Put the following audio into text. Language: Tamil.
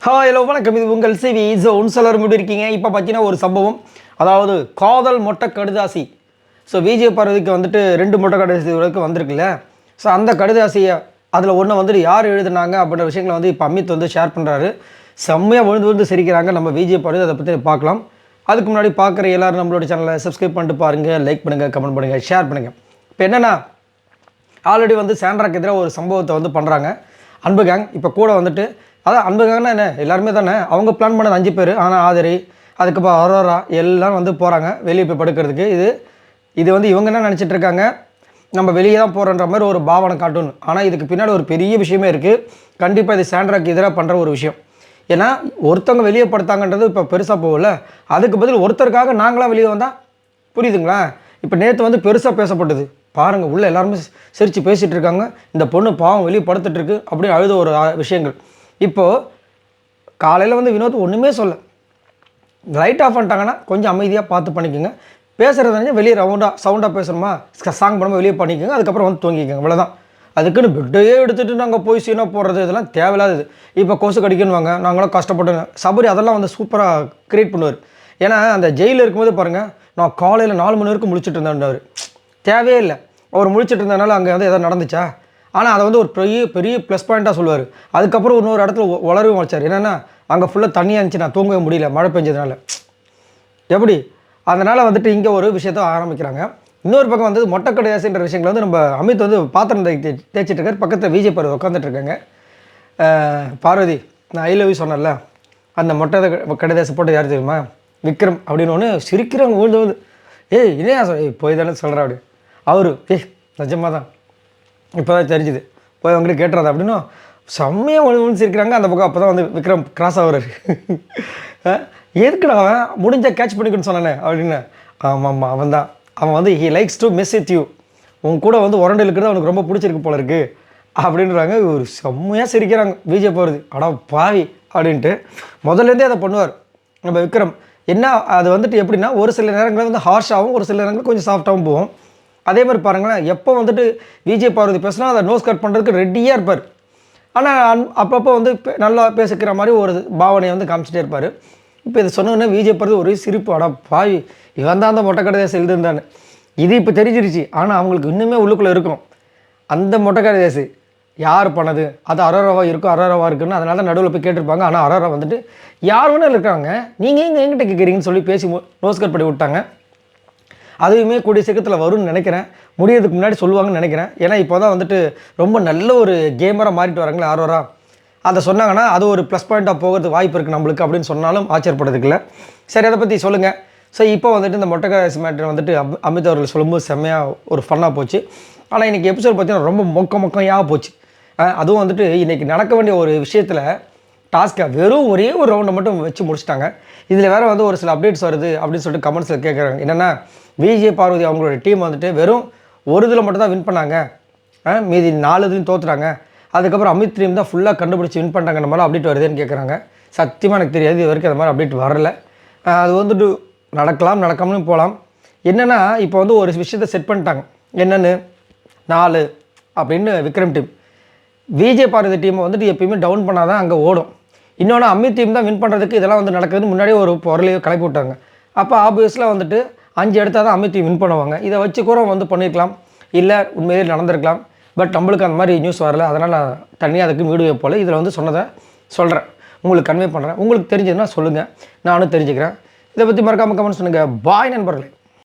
ஹலோ வணக்கம். இது உங்கள் சிவி ஜோன். எல்லாரும் எப்படி இருக்கீங்க? இப்போ பார்த்தீங்கன்னா ஒரு சம்பவம், அதாவது காதல் மொட்டை கடுதாசி. ஸோ விஜய் பார்வதிக்கு வந்துட்டு 2 மொட்டை கடுதாசி வரைக்கும் வந்திருக்குல்ல. ஸோ அந்த கடுதாசியை அதில் ஒன்று வந்துட்டு யார் எழுதுனாங்க அப்படின்ற விஷயங்களை வந்து இப்போ அமித் வந்து ஷேர் பண்ணுறாரு. செம்மையாக விழுந்து சிரிக்கிறாங்க நம்ம விஜய் பார்வதி. அதை பற்றி பார்க்கலாம். அதுக்கு முன்னாடி பார்க்குற எல்லோரும் நம்மளோட சேனலை சப்ஸ்கிரைப் பண்ணிட்டு பாருங்கள், லைக் பண்ணுங்கள், கமெண்ட் பண்ணுங்கள், ஷேர் பண்ணுங்கள். இப்போ என்னென்னா, ஆல்ரெடி வந்து சாண்ட்ராக்கு எதிராக ஒரு சம்பவத்தை வந்து பண்ணுறாங்க அன்பு கேங். இப்போ கூட வந்துட்டு அதான் அன்பு கேங்னா என்ன, எல்லாருமே தானே. அவங்க பிளான் பண்ணது 5 பேர். ஆனால் ஆதரி, அதுக்கப்புறம் அரோரா எல்லாம் வந்து போகிறாங்க வெளியே போய் படுக்கிறதுக்கு. இது வந்து இவங்க என்ன நினச்சிட்டு இருக்காங்க, நம்ம வெளியே தான் போகிறன்ற மாதிரி ஒரு பாவனை காட்டணும். ஆனால் இதுக்கு பின்னாடி ஒரு பெரிய விஷயமே இருக்குது. கண்டிப்பாக இது சாண்ட்ராக்கு எதிராக பண்ணுற ஒரு விஷயம். ஏன்னா ஒருத்தவங்க வெளியே படுத்தாங்கன்றது இப்போ பெருசாக போகல. அதுக்கு பதில் ஒருத்தருக்காக நாங்களாம் வெளியே வந்தால் புரியுதுங்களா? இப்போ நேற்று வந்து பெருசாக பேசப்பட்டது பாருங்கள். உள்ளே எல்லாருமே சிரித்து பேசிகிட்டு இருக்காங்க. இந்த பொண்ணு பாவம் வெளியே படுத்துட்ருக்கு அப்படின்னு அழுத ஒரு விஷயங்கள். இப்போது காலையில் வந்து வினோத் ஒன்றுமே சொல்ல, லைட் ஆஃப் பண்ணிட்டாங்கன்னா கொஞ்சம் அமைதியாக பார்த்து பண்ணிக்கோங்க. பேசுகிறது வெளியே சவுண்டாக பேசணுமா, சாங் பண்ணும்போது வெளியே பண்ணிக்கோங்க. அதுக்கப்புறம் வந்து தூங்கிக்கோங்க, இவ்வளோதான். அதுக்குன்னு பெட்டையே எடுத்துகிட்டு நாங்கள் போய் சீனாக போடுறது இதெல்லாம் தேவையில்லாது. இப்போ கொசு கடிக்கணுவாங்க, நாங்களும் கஷ்டப்பட்டுங்க. சபரி அதெல்லாம் வந்து சூப்பராக க்ரியேட் பண்ணுவார். ஏன்னா அந்த ஜெயிலில் இருக்கும்போது பாருங்கள், நான் காலையில் 4 மணி வரைக்கும் முழிச்சிட்டு இருந்தேன்டார். தேவையே இல்லை. அவர் முழிச்சிட்டு இருந்ததுனால அங்கே வந்து எதாவது நடந்துச்சா? ஆனால் அதை வந்து ஒரு பெரிய ப்ளஸ் பாயிண்ட்டாக சொல்லுவார். அதுக்கப்புறம் இன்னொரு இடத்துல வளரவும் வச்சார். என்னென்னா, அங்கே ஃபுல்லாக தண்ணியாக இருந்துச்சு, நான் தூங்கவே முடியல மழை பெஞ்சதுனால. எப்படி அதனால் வந்துட்டு இங்கே ஒரு விஷயத்த ஆரம்பிக்கிறாங்க. இன்னொரு பக்கம் வந்து மொட்டை கடுதாசின்ற விஷயங்கள் வந்து நம்ம அமித் வந்து பாத்திரம் தேய்ச்சிட்டு இருக்கார். பக்கத்தில் விஜய் பார்வதி உட்காந்துட்டு இருக்காங்க. பார்வதி, நான் ஐ லவ் யூ சொன்னேன்ல, அந்த மொட்டை கடுதாசி போட்டு யார் தெரியுமா, விக்ரம் அப்படின்னு ஒன்று சிரிக்கிறவங்க ஊழ்ந்து இதையா போய் தானே சொல்கிறா அப்படி. அவரு நிஜமாக தான் இப்போ தான் தெரிஞ்சுது, போய் அவங்ககிட்ட கேட்டுறது அப்படின்னு செம்மையாக ஒன்று சிரிக்கிறாங்க. அந்த பக்கம் அப்போ தான் வந்து விக்ரம் கிராஸ் ஆகுறாரு. எதுக்குடா அவன் முடிஞ்சால் கேட்ச் பண்ணிக்கணும்னு சொன்னானே அப்படின்னு. ஆமாம், அவன் வந்து he likes to miss with you. உன் கூட வந்து உரண்டு இருக்கிறது அவனுக்கு ரொம்ப பிடிச்சிருக்கு போல இருக்குது அப்படின்றாங்க. ஒரு செம்மையாக சிரிக்கிறாங்க விஜய் போகிறது. அடா பாவி அப்படின்ட்டு முதல்லேருந்தே அதை பண்ணுவார் நம்ம விக்ரம். என்ன அது வந்துட்டு எப்படின்னா, ஒரு சில நேரங்களில் வந்து ஹார்ஷாகவும் ஒரு சில நேரங்களில் கொஞ்சம் சாஃப்டாகவும் போகும். அதே மாதிரி பாருங்களேன், எப்போ வந்துட்டு விஜய் பார்வதி பேசினா அதை நோஸ் கட் பண்ணுறதுக்கு ரெடியாக இருப்பார். ஆனால் அப்பப்போ வந்து நல்லா பேசிக்கிற மாதிரி ஒரு பாவனையை வந்து காமிச்சிட்டே இருப்பார். இப்போ இதை சொன்னோன்னே விஜய் பார்வதி ஒரே சிரிப்பு. அடா பாவி, இவன் தான் அந்த மொட்டை கடுதாசி எழுதுந்தானே. இது இப்போ தெரிஞ்சிருச்சு. ஆனால் அவங்களுக்கு இன்னுமே உள்ளுக்குள்ளே இருக்கும் அந்த மொட்டை கடுதாசி யார் பண்ணது, அது அரோராவாக இருக்கும், அரோராவாக இருக்குன்னு. அதனால தான் நடுவில் போய் கேட்டிருப்பாங்க. ஆனால் அரோரா வந்துட்டு யார் வேணாலும் இருக்காங்க, நீங்கள் எங்கிட்ட கேட்குறீங்கன்னு சொல்லி பேசி நோஸ் கட் பண்ணி விட்டாங்க. அதுவுமே கூடிய சீக்கிரத்தில் வரும்னு நினைக்கிறேன். முடியறதுக்கு முன்னாடி சொல்லுவாங்கன்னு நினைக்கிறேன். ஏன்னா இப்போ தான் வந்துட்டு ரொம்ப நல்ல ஒரு கேமராக மாறிட்டு வராங்களே ஆரோரா. அதை சொன்னாங்கன்னா அது ஒரு ப்ளஸ் பாயிண்ட்டாக போகிறதுக்கு வாய்ப்பு இருக்குது நம்மளுக்கு அப்படின்னு சொன்னாலும் ஆச்சரியப்படுறதுக்கு இல்லை. சரி, அதை பற்றி சொல்லுங்கள். ஸோ இப்போ வந்துட்டு இந்த மொட்டை கடுதாசி மேட்டர் வந்துட்டு அமித் அவர்கள் சொல்லும்போது செம்மையாக ஒரு ஃபன்னாக போச்சு. ஆனால் இன்றைக்கி எபிசோட் பார்த்தீங்கன்னா ரொம்ப மொக்கையாக போச்சு. அதுவும் வந்துட்டு இன்றைக்கி நடக்க வேண்டிய ஒரு விஷயத்தில் டாஸ்க்கை வெறும் ஒரே ஒரு ரவுண்டை மட்டும் வச்சு முடிச்சிட்டாங்க. இதில் வேறு வந்து ஒரு சில அப்டேட்ஸ் வருது அப்படின்னு சொல்லிட்டு கமெண்ட்ஸில் கேட்குறாங்க. என்னென்னா, விஜய் பார்வதி அவங்களோட டீம் வந்துட்டு வெறும் ஒரு இதில் மட்டும் தான் வின் பண்ணாங்க, மீதி 4 இதுலையும் தோற்றுறாங்க. அதுக்கப்புறம் அமித் டீம் தான் ஃபுல்லாக கண்டுபிடிச்சி வின் பண்ணுறாங்க. அந்த மாதிரி அப்டேட் வருதுன்னு கேட்குறாங்க. சத்தியமாக எனக்கு தெரியாது, இது வரைக்கும் அந்த மாதிரி அப்டேட் வரல. அது வந்துட்டு நடக்காமலும் போகலாம். என்னென்னா, இப்போ வந்து ஒரு விஷயத்தை செட் பண்ணிட்டாங்க. என்னென்னு 4 அப்படின்னு விக்ரம் டீம். விஜய் பார்வதி டீமை வந்துட்டு எப்பயுமே டவுன் பண்ணால் தான் அங்கே ஓடும். இன்னொன்று அமித் டீம் தான் வின் பண்ணுறதுக்கு இதெல்லாம் வந்து நடக்குதுன்னு முன்னாடியே ஒரு பொருளையோ கிளப்பி விட்டாங்க. அப்போ ஆப்வியஸில் வந்துட்டு 5 எடுத்தால் தான் அமித் டீம் வின் பண்ணுவாங்க. இதை வச்சு கூட வந்து பண்ணியிருக்கலாம், இல்லை உண்மையிலே நடந்திருக்கலாம். பட் நம்மளுக்கு அந்த மாதிரி நியூஸ் வரல. அதனால் நான் தனியாக அதுக்கு வீடியோ போல் இதில் வந்து சொன்னதை சொல்கிறேன், உங்களுக்கு கன்வே பண்ணுறேன். உங்களுக்கு தெரிஞ்சதுன்னா சொல்லுங்கள், நானும் தெரிஞ்சுக்கிறேன். இதை பற்றி மறக்காமல் கமெண்ட் சொல்லுங்கள். பாய் நண்பர்களே.